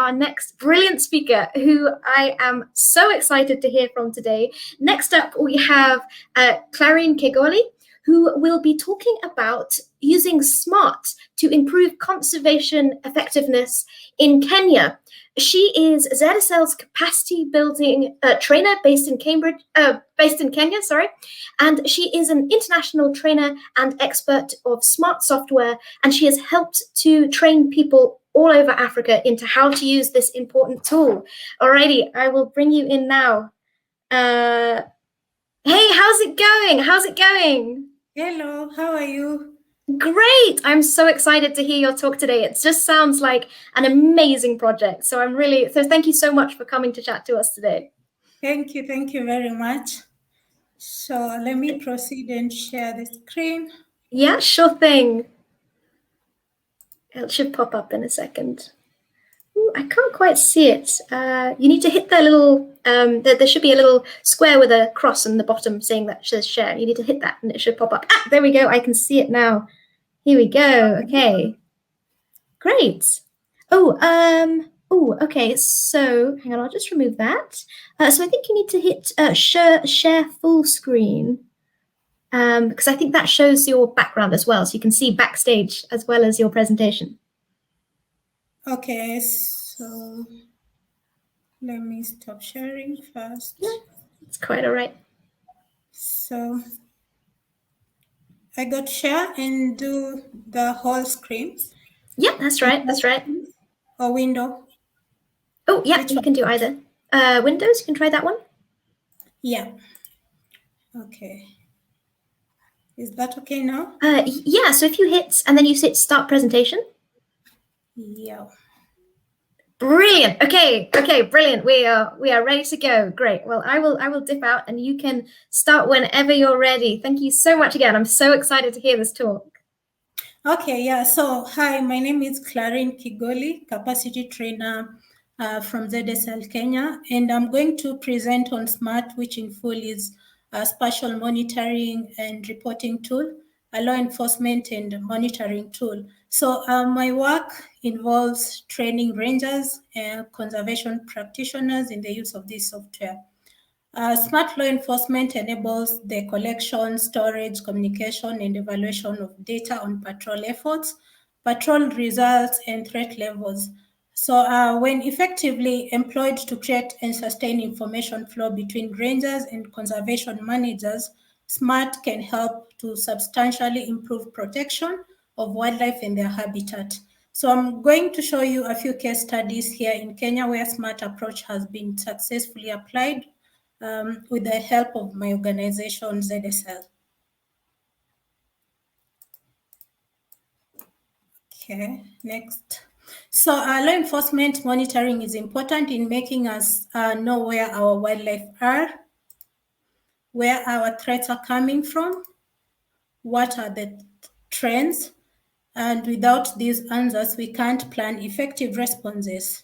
our next brilliant speaker, who I am so excited to hear from today. Next up, we have Clarine Kigoli, who will be talking about using SMART to improve conservation effectiveness in Kenya. She is ZSL's capacity building trainer based in Kenya, and she is an international trainer and expert of smart software, and she has helped to train people all over Africa into how to use this important tool. Alrighty, I will bring you in now. Hey, how's it going? How's it going? Hello, how are you? Great! I'm so excited to hear your talk today. It just sounds like an amazing project. So thank you so much for coming to chat to us today. Thank you very much. So let me proceed and share the screen. Yeah, sure thing. It should pop up in a second. Ooh, I can't quite see it. You need to hit the little, there should be a little square with a cross on the bottom saying that says share. You need to hit that and it should pop up. Ah, there we go. I can see it now. Here we go. Okay. Great. Okay. So hang on, I'll just remove that. So I think you need to hit share full screen. Because I think that shows your background as well. So you can see backstage as well as your presentation. Okay, so let me stop sharing first. Yeah, it's quite all right. So I got share and do the whole screen. Yeah, that's right. That's right. Or window. Oh, yeah, you can do either. Windows, you can try that one. Yeah. Okay. Is that okay now? Yeah, so if you hit, and then you hit start presentation. Yeah. Brilliant. Okay, brilliant. We are ready to go. Great. Well, I will dip out and you can start whenever you're ready. Thank you so much again. I'm so excited to hear this talk. Okay, yeah. So hi, my name is Clarine Kigoli, capacity trainer from ZSL Kenya, and I'm going to present on SMART, which in full is a spatial monitoring and reporting tool, a law enforcement and monitoring tool. So my work involves training rangers and conservation practitioners in the use of this software. Smart law enforcement enables the collection, storage, communication, and evaluation of data on patrol efforts, patrol results, and threat levels. So when effectively employed to create and sustain information flow between rangers and conservation managers, SMART can help to substantially improve protection of wildlife and their habitat. So I'm going to show you a few case studies here in Kenya where SMART approach has been successfully applied with the help of my organization, ZSL. Okay, next. So law enforcement monitoring is important in making us know where our wildlife are, where our threats are coming from, what are the trends, and without these answers, we can't plan effective responses.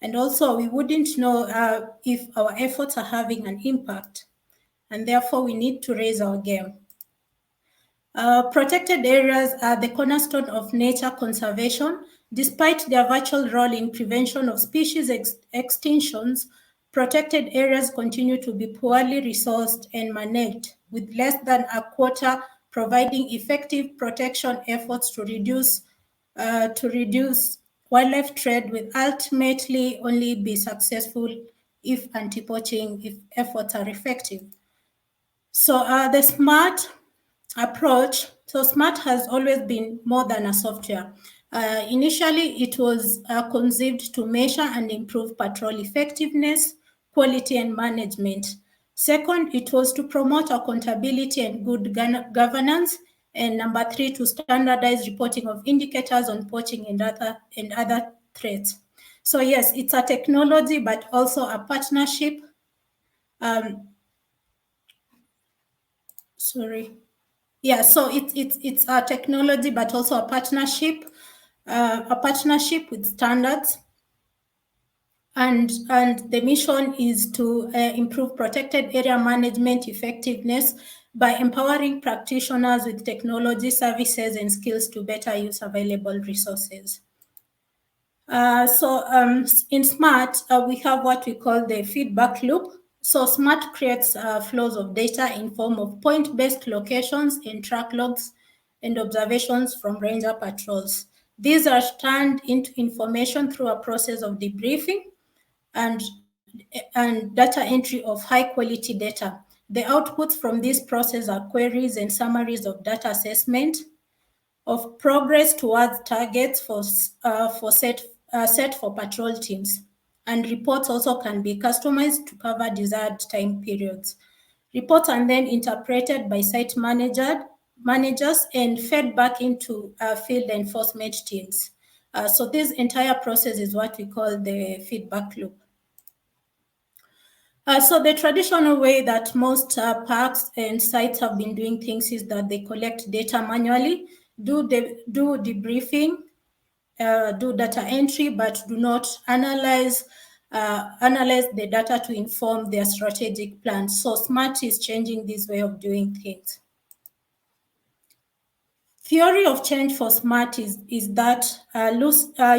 And also, we wouldn't know if our efforts are having an impact, and therefore we need to raise our game. Protected areas are the cornerstone of nature conservation. Despite their vital role in prevention of species extinctions, protected areas continue to be poorly resourced and managed, with less than a quarter providing effective protection efforts to reduce wildlife trade, will ultimately only be successful if anti-poaching efforts are effective. So the SMART approach, so SMART has always been more than a software. Initially, it was conceived to measure and improve patrol effectiveness, quality, and management. Second, it was to promote accountability and good governance. And number three, to standardize reporting of indicators on poaching and other threats. So yes, it's a technology, but also a partnership. Yeah, so it's a technology, but also a partnership with standards. And the mission is to improve protected area management effectiveness by empowering practitioners with technology, services, and skills to better use available resources. In SMART, we have what we call the feedback loop. So SMART creates flows of data in form of point-based locations and track logs and observations from ranger patrols. These are turned into information through a process of debriefing and, and data entry of high-quality data. The outputs from this process are queries and summaries of data assessment, of progress towards targets set for patrol teams. And reports also can be customized to cover desired time periods. Reports are then interpreted by site managers and fed back into field enforcement teams. So this entire process is what we call the feedback loop. So the traditional way that most parks and sites have been doing things is that they collect data manually, do debriefing, do data entry, but do not analyze the data to inform their strategic plans. So SMART is changing this way of doing things. Theory of change for SMART is that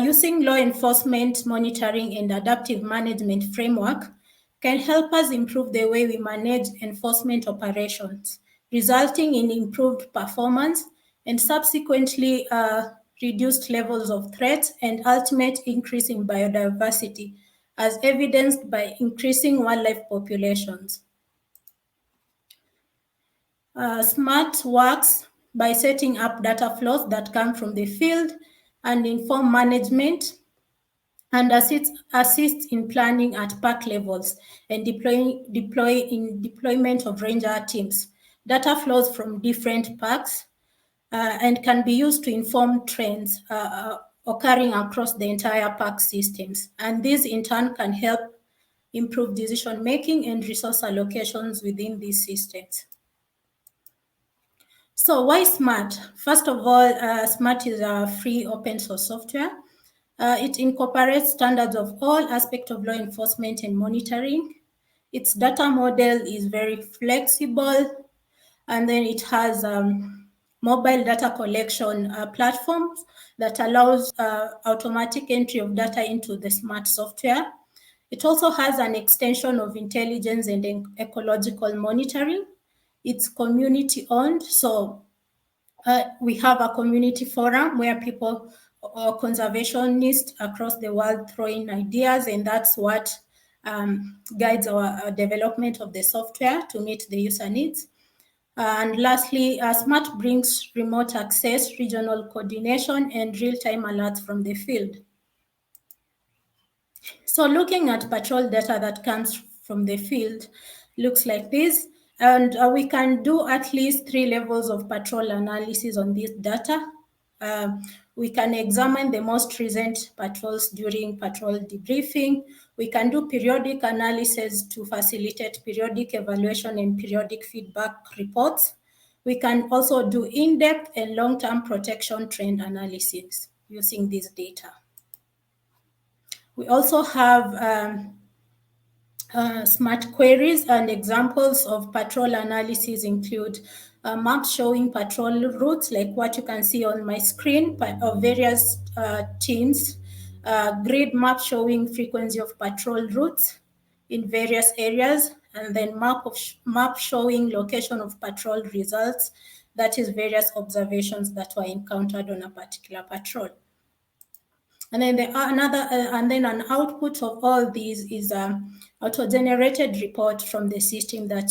using law enforcement monitoring and adaptive management framework can help us improve the way we manage enforcement operations, resulting in improved performance and subsequently reduced levels of threat and ultimate increase in biodiversity, as evidenced by increasing wildlife populations. SMART works by setting up data flows that come from the field and inform management and assist in planning at park levels and deployment of ranger teams. Data flows from different parks and can be used to inform trends occurring across the entire park systems. And this in turn can help improve decision making and resource allocations within these systems. So why SMART? First of all, SMART is a free open source software. It incorporates standards of all aspects of law enforcement and monitoring. Its data model is very flexible, and then it has mobile data collection platforms that allows automatic entry of data into the SMART software. It also has an extension of intelligence and ecological monitoring. It's community owned, so we have a community forum where people or conservationists across the world throw in ideas, and that's what guides our development of the software to meet the user needs. And lastly, SMART brings remote access, regional coordination, and real-time alerts from the field. So looking at patrol data that comes from the field looks like this. And we can do at least 3 levels of patrol analysis on this data. We can examine the most recent patrols during patrol debriefing. We can do periodic analysis to facilitate periodic evaluation and periodic feedback reports. We can also do in-depth and long-term protection trend analysis using this data. We also have SMART queries, and examples of patrol analysis include maps showing patrol routes, like what you can see on my screen of various teams, grid map showing frequency of patrol routes in various areas, and then map showing location of patrol results, that is various observations that were encountered on a particular patrol. And then an output of all these is auto-generated report from the system that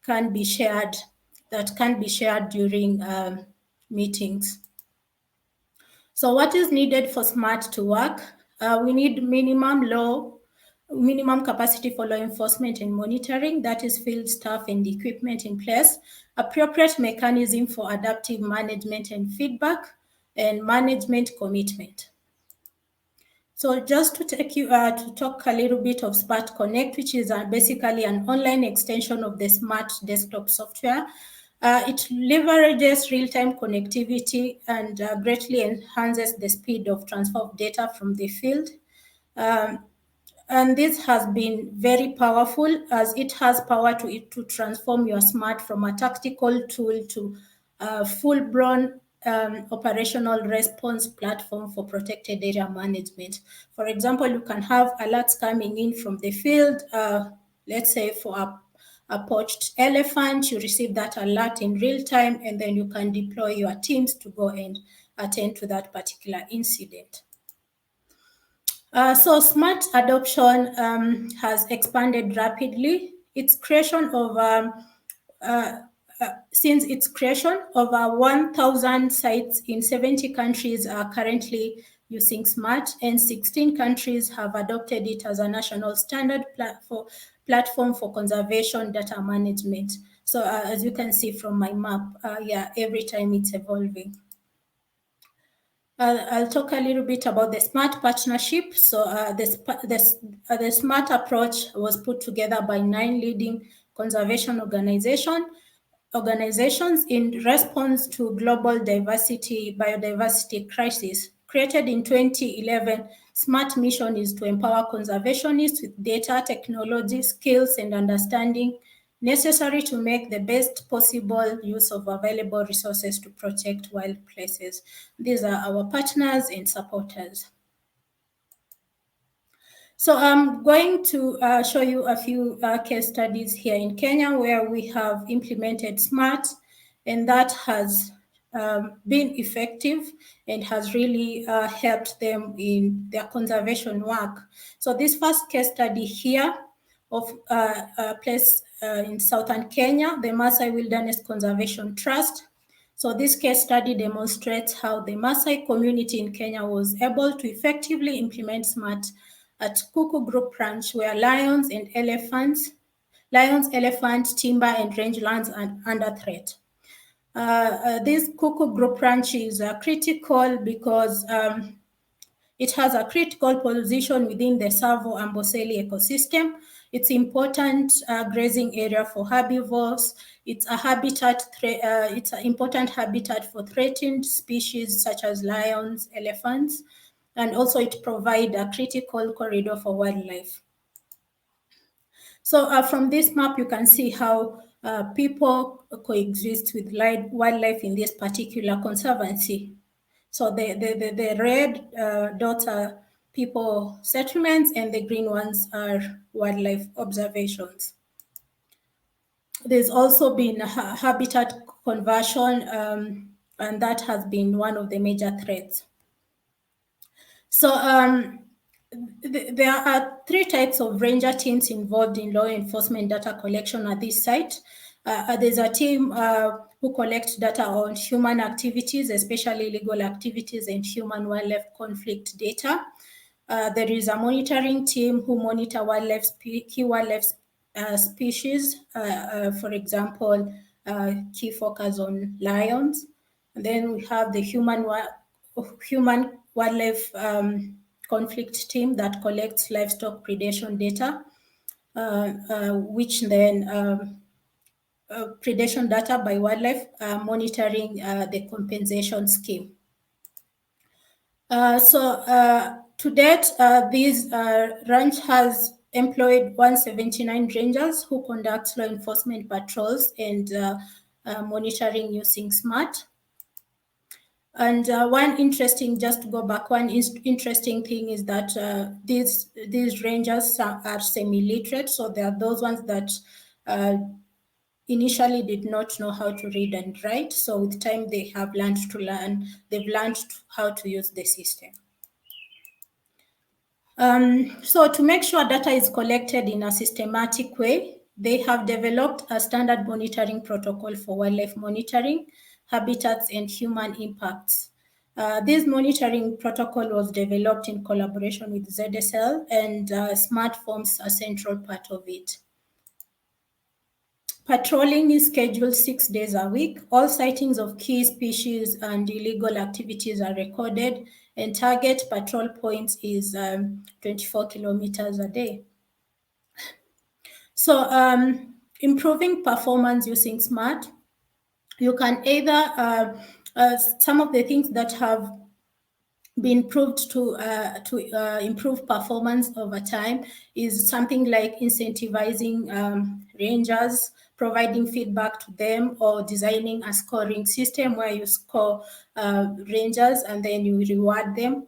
can be shared during meetings. So what is needed for SMART to work? We need minimum capacity for law enforcement and monitoring, that is field staff and equipment in place, appropriate mechanism for adaptive management and feedback, and management commitment. So just to take you to talk a little bit of Smart Connect, which is basically an online extension of the Smart desktop software. It leverages real-time connectivity and greatly enhances the speed of transfer of data from the field. And this has been very powerful, as it has power to transform your Smart from a tactical tool to a full-blown operational response platform for protected area management. For example, you can have alerts coming in from the field, let's say for a poached elephant, you receive that alert in real time, and then you can deploy your teams to go and attend to that particular incident. So smart adoption has expanded rapidly. Since its creation, over 1,000 sites in 70 countries are currently using SMART, and 16 countries have adopted it as a national standard platform for conservation data management. So as you can see from my map, every time it's evolving. I'll talk a little bit about the SMART partnership. So the SMART approach was put together by 9 leading conservation organizations in response to global biodiversity crisis. Created in 2011, SMART mission is to empower conservationists with data, technology, skills, and understanding necessary to make the best possible use of available resources to protect wild places. These are our partners and supporters. So I'm going to show you a few case studies here in Kenya where we have implemented SMART, and that has been effective and has really helped them in their conservation work. So this first case study here of a place in southern Kenya, the Maasai Wilderness Conservation Trust. So this case study demonstrates how the Maasai community in Kenya was able to effectively implement SMART at Kuku Group Ranch, where lions, elephant, timber, and rangelands are under threat. This Kuku Group Ranch is critical because it has a critical position within the Tsavo-Amboseli ecosystem. It's important grazing area for herbivores. It's it's an important habitat for threatened species such as lions, elephants, and also it provides a critical corridor for wildlife. So from this map, you can see how people coexist with wildlife in this particular conservancy. So the red dots are people settlements, and the green ones are wildlife observations. There's also been habitat conversion, and that has been one of the major threats. So there are 3 types of ranger teams involved in law enforcement data collection at this site. There's a team who collects data on human activities, especially illegal activities and human-wildlife conflict data. There is a monitoring team who monitor key wildlife species, for example, key focus on lions. And then we have the human wildlife conflict team that collects livestock predation data, which then predation data by wildlife, monitoring the compensation scheme. To date, this ranch has employed 179 rangers who conduct law enforcement patrols and monitoring using SMART. And one interesting thing is that these rangers are semi-literate, so they are those ones that initially did not know how to read and write. So with time, they've learned how to use the system. So to make sure data is collected in a systematic way, they have developed a standard monitoring protocol for wildlife monitoring, habitats, and human impacts. This monitoring protocol was developed in collaboration with ZSL, and SMART forms a central part of it. Patrolling is scheduled 6 days a week. All sightings of key species and illegal activities are recorded, and target patrol points is 24 kilometers a day. So improving performance using SMART, you can either, some of the things that have been proved to improve performance over time is something like incentivizing rangers, providing feedback to them, or designing a scoring system where you score rangers and then you reward them.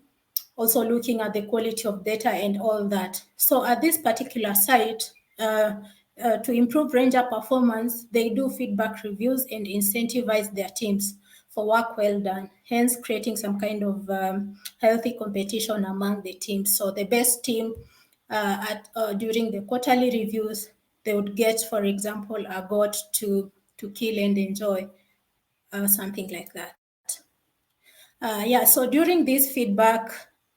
Also looking at the quality of data and all that. So at this particular site, to improve ranger performance, they do feedback reviews and incentivize their teams for work well done, hence creating some kind of healthy competition among the teams. So the best team during the quarterly reviews, they would get, for example, a goat to kill and enjoy, something like that. So during these feedback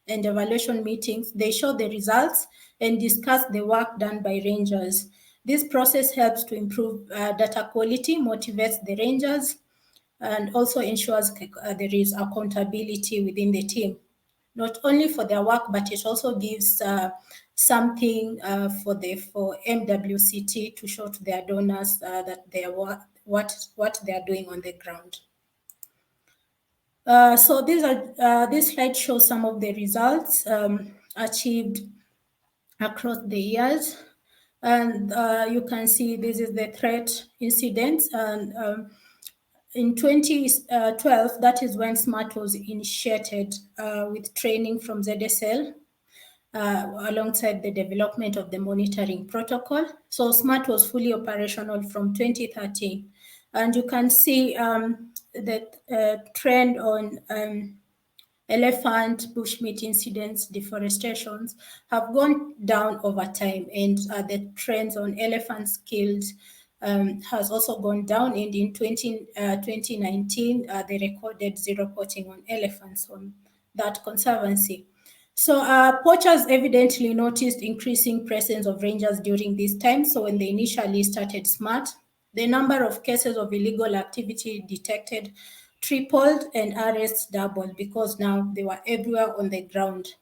and evaluation meetings, they show the results and discuss the work done by rangers. This process helps to improve data quality, motivates the rangers, and also ensures there is accountability within the team, not only for their work, but it also gives something for MWCT to show to their donors that they are what they are doing on the ground. So this slide shows some of the results achieved across the years. And you can see this is the threat incidents. And in 2012, that is when SMART was initiated with training from ZSL. Alongside the development of the monitoring protocol. So SMART was fully operational from 2013. And you can see the trend on elephant, bushmeat incidents, deforestations have gone down over time, and the trends on elephants killed has also gone down. And in 2019, they recorded zero poaching on elephants on that conservancy. So poachers evidently noticed increasing presence of rangers during this time. So when they initially started SMART, the number of cases of illegal activity detected tripled and arrests doubled because now they were everywhere on the ground.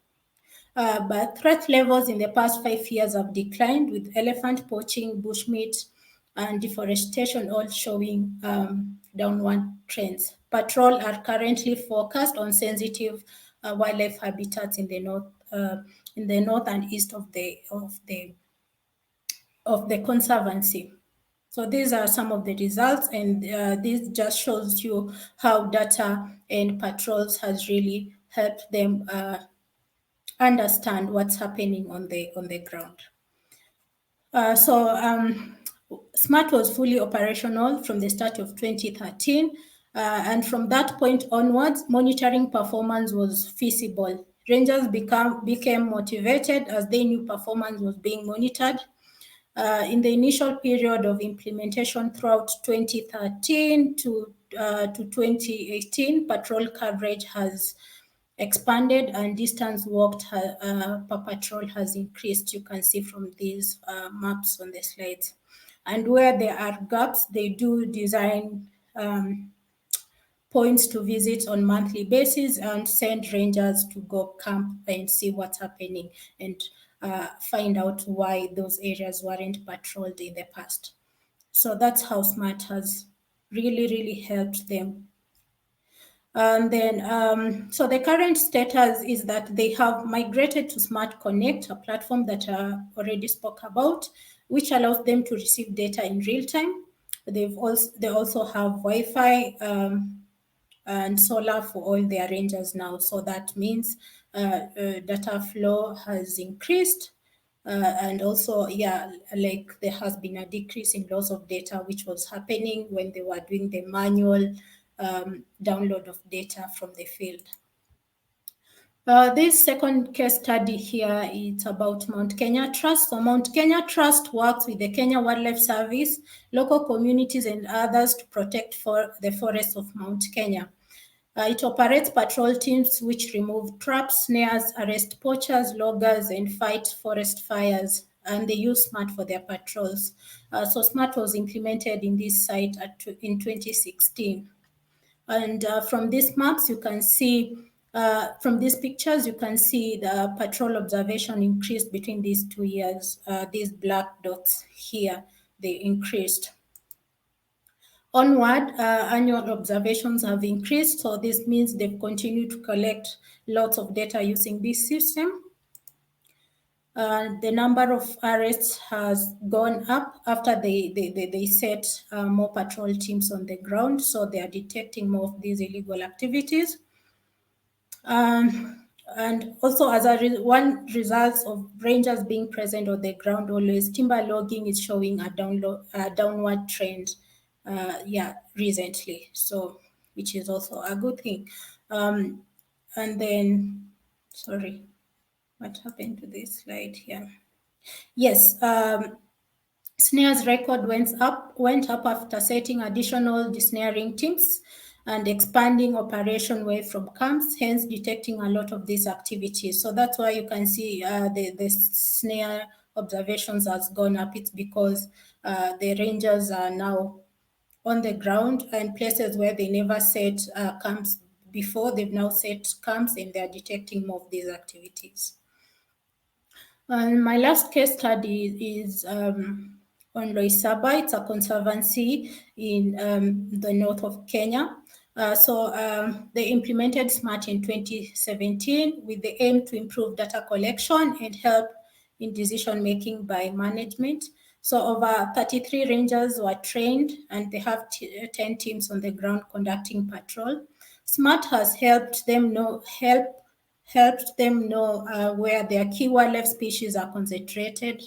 But threat levels in the past 5 years have declined, with elephant poaching, bushmeat, and deforestation all showing downward trends. Patrol are currently focused on sensitive wildlife habitats in the north and east of the Conservancy. So these are some of the results, and this just shows you how data and patrols has really helped them understand what's happening on the ground. SMART was fully operational from the start of 2013, and from that point onwards, monitoring performance was feasible. Rangers became motivated as they knew performance was being monitored. In the initial period of implementation throughout 2013 to 2018, patrol coverage has expanded and distance walked per patrol has increased. You can see from these maps on the slides. And where there are gaps, they do design points to visit on monthly basis and send rangers to go camp and see what's happening and find out why those areas weren't patrolled in the past. So that's how SMART has really helped them. And then, so the current status is that they have migrated to Smart Connect, a platform that I already spoke about, which allows them to receive data in real time. They also have Wi-Fi and solar for all their rangers now. So that means data flow has increased. And also, like there has been a decrease in loss of data, which was happening when they were doing the manual download of data from the field. This second case study here is about Mount Kenya Trust. So Mount Kenya Trust works with the Kenya Wildlife Service, local communities, and others to protect the forests of Mount Kenya. It operates patrol teams which remove traps, snares, arrest poachers, loggers, and fight forest fires. And they use SMART for their patrols. So SMART was implemented in this site in 2016. And from these maps, you can see, from these pictures, you can see the patrol observation increased between these 2 years. These black dots here, they increased. onward, annual observations have increased. So this means they've continued to collect lots of data using this system. The number of arrests has gone up after they set more patrol teams on the ground. So they are detecting more of these illegal activities. And also, as one result of rangers being present on the ground always, timber logging is showing a downward trend, recently. So, which is also a good thing. And then, sorry, what happened to this slide here? Yes, snares record went up after setting additional desnaring teams and expanding operation away from camps, hence detecting a lot of these activities. So that's why you can see the snare observations has gone up. It's because the rangers are now on the ground, and places where they never set camps before, they've now set camps and they're detecting more of these activities. And my last case study is on Loisaba. It's a conservancy in the north of Kenya. They implemented SMART in 2017 with the aim to improve data collection and help in decision making by management. So over 33 rangers were trained, and they have 10 teams on the ground conducting patrol. SMART has helped them know where their key wildlife species are concentrated,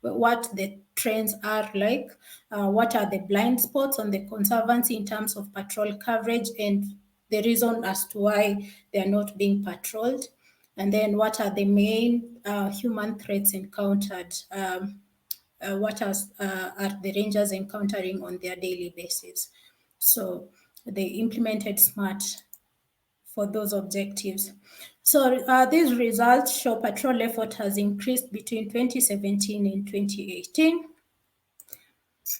what the trends are like, what are the blind spots on the Conservancy in terms of patrol coverage, and the reason as to why they are not being patrolled, and then what are the main human threats encountered, what are the rangers encountering on their daily basis. So they implemented SMART for those objectives. So these results show patrol effort has increased between 2017 and 2018.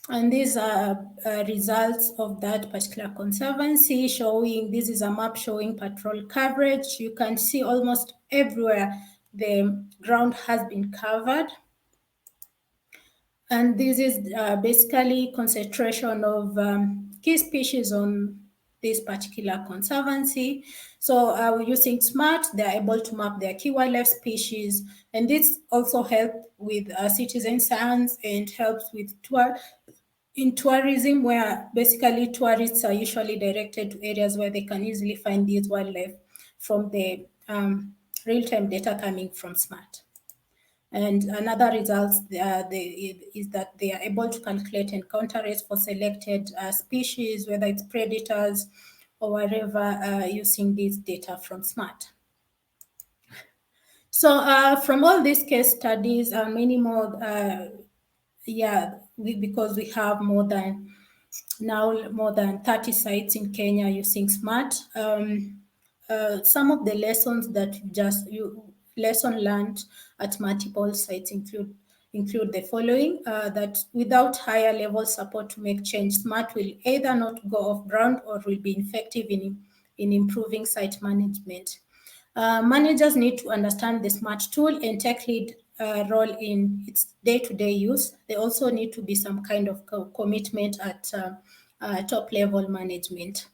And these are results of that particular conservancy showing, this is a map showing patrol coverage. You can see almost everywhere the ground has been covered. And this is basically concentration of key species on this particular conservancy. So using SMART, they're able to map their key wildlife species. And this also helps with citizen science and helps with tourism, where basically tourists are usually directed to areas where they can easily find these wildlife from the real-time data coming from SMART. And another result is that they are able to calculate encounter rates for selected species, whether it's predators or whatever, using this data from SMART. So from all these case studies, many more, because we have more than 30 sites in Kenya using SMART. Some of the lessons that lesson learned at multiple sites include the following: that without higher level support to make change, SMART will either not go off ground or will be ineffective in improving site management. Managers need to understand the SMART tool and take lead role in its day-to-day use. There also need to be some kind of commitment at top level management.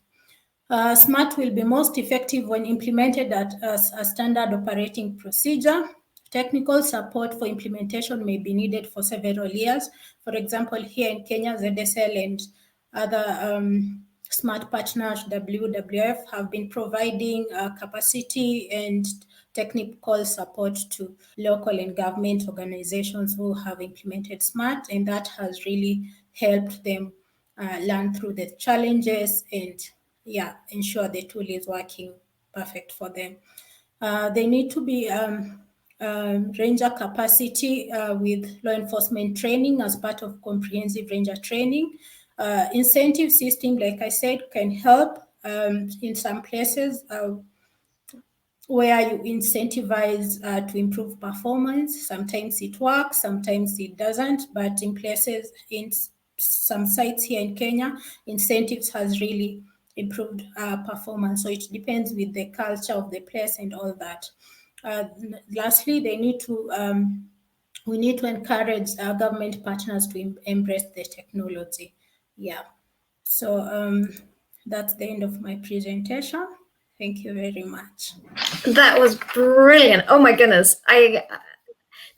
SMART will be most effective when implemented as a standard operating procedure. Technical support for implementation may be needed for several years. For example, here in Kenya, ZSL and other SMART partners, WWF, have been providing capacity and technical support to local and government organizations who have implemented SMART, and that has really helped them learn through the challenges and ensure the tool is working perfect for them. They need to be ranger capacity with law enforcement training as part of comprehensive ranger training. Incentive system, like I said, can help in some places where you incentivize to improve performance. Sometimes it works, sometimes it doesn't, but in some sites here in Kenya, incentives has really improved performance. So it depends with the culture of the place and all that. Lastly, we need to encourage our government partners to embrace the technology. Yeah. So that's the end of my presentation. Thank you very much. That was brilliant. Oh my goodness.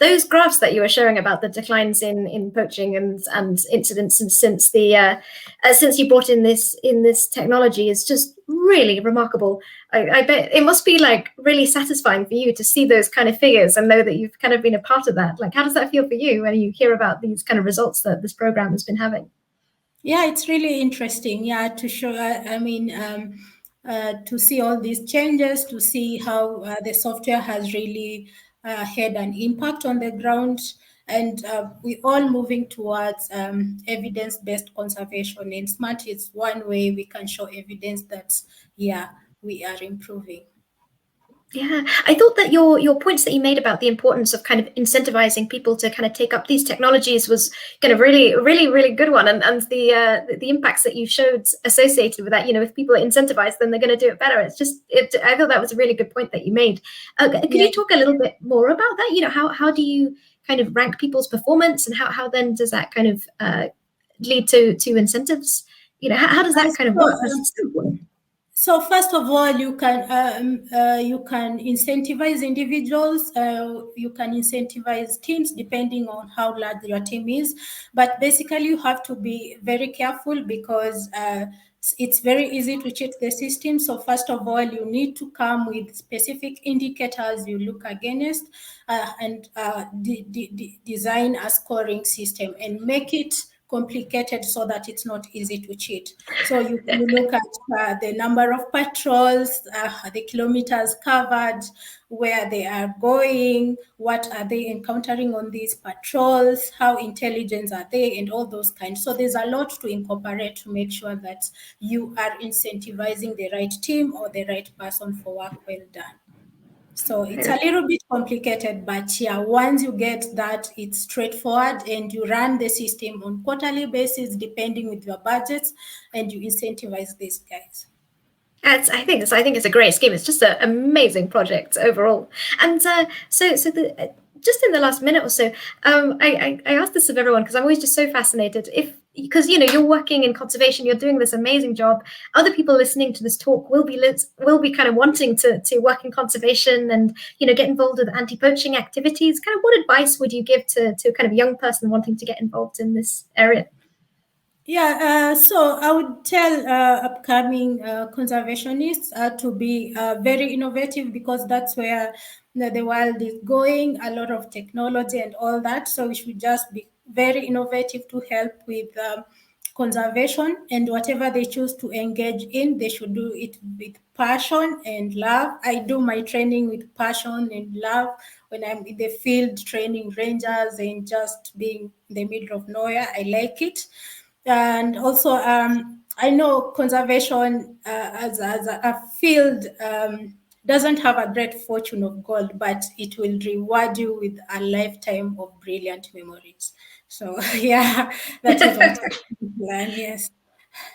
Those graphs that you were showing about the declines in poaching and incidents since you brought in this technology is just really remarkable. I bet it must be like really satisfying for you to see those kind of figures and know that you've kind of been a part of that. Like, how does that feel for you when you hear about these kind of results that this program has been having? Yeah, it's really interesting. Yeah, to show. To see all these changes, to see how the software has really had an impact on the ground, and we're all moving towards evidence-based conservation. And SMART is one way we can show evidence that, yeah, we are improving. Yeah, I thought that your points that you made about the importance of kind of incentivizing people to kind of take up these technologies was kind of really good one, and the impacts that you showed associated with that. You know, if people are incentivized, then they're going to do it better. I thought that was a really good point that you made. Could Yeah. you talk a little bit more about that? You know, how do you kind of rank people's performance, and how then does that kind of lead to incentives? You know, how does that kind of work? So first of all, you can incentivize individuals. You can incentivize teams depending on how large your team is. But basically, you have to be very careful because it's very easy to cheat the system. So first of all, you need to come with specific indicators you look against, and design a scoring system and make it complicated so that it's not easy to cheat. So you look at the number of patrols, the kilometers covered, where they are going, what are they encountering on these patrols, how intelligent are they, and all those kinds. So there's a lot to incorporate to make sure that you are incentivizing the right team or the right person for work well done. So it's a little bit complicated, but yeah, once you get that, it's straightforward, and you run the system on quarterly basis, depending with your budgets, and you incentivize these guys. I think it's a great scheme. It's just an amazing project overall. And just in the last minute or so, I asked this of everyone because I'm always just so fascinated. Because you know you're working in conservation, you're doing this amazing job. Other people listening to this talk will be kind of wanting to work in conservation and get involved with anti-poaching activities. Kind of what advice would you give to a kind of young person wanting to get involved in this area? Yeah, so I would tell upcoming conservationists to be very innovative, because that's where the world is going, a lot of technology and all that. So we should just be very innovative to help with conservation, and whatever they choose to engage in, they should do it with passion and love. I do my training with passion and love when I'm in the field training rangers and just being in the middle of nowhere. I like it. And also, I know conservation as a field doesn't have a great fortune of gold, but it will reward you with a lifetime of brilliant memories. So yeah, that is what I plan. Yes.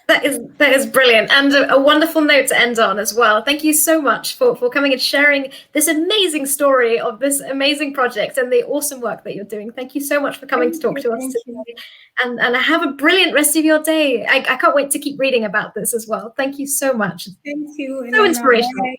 That is brilliant, and a wonderful note to end on as well. Thank you so much for coming and sharing this amazing story of this amazing project and the awesome work that you're doing. Thank you so much for coming to talk to us today. And have a brilliant rest of your day. I can't wait to keep reading about this as well. Thank you so much. Thank you, So Elena. inspirational. Bye.